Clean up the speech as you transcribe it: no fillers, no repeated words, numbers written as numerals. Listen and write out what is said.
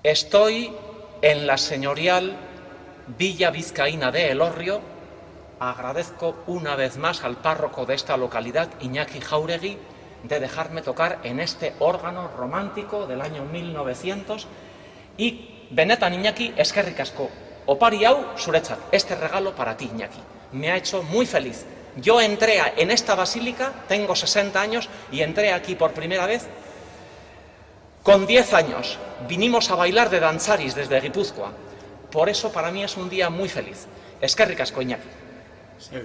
Estoy en la señorial Villa Vizcaína de Elorrio. Agradezco una vez más al párroco de esta localidad, Iñaki Jauregui, de dejarme tocar en este órgano romántico del año 1900. Y benetan, Iñaki, eskerrik asko. Opari hau zuretzat, este regalo para ti, Iñaki. Me ha hecho muy feliz. Yo entré en esta basílica, tengo 60 años, y entré aquí por primera vez con 10 años. Vinimos a bailar de danzaris desde Guipúzcoa. Por eso para mí es un día muy feliz. Eskerrik asko, Iñaki. Sí.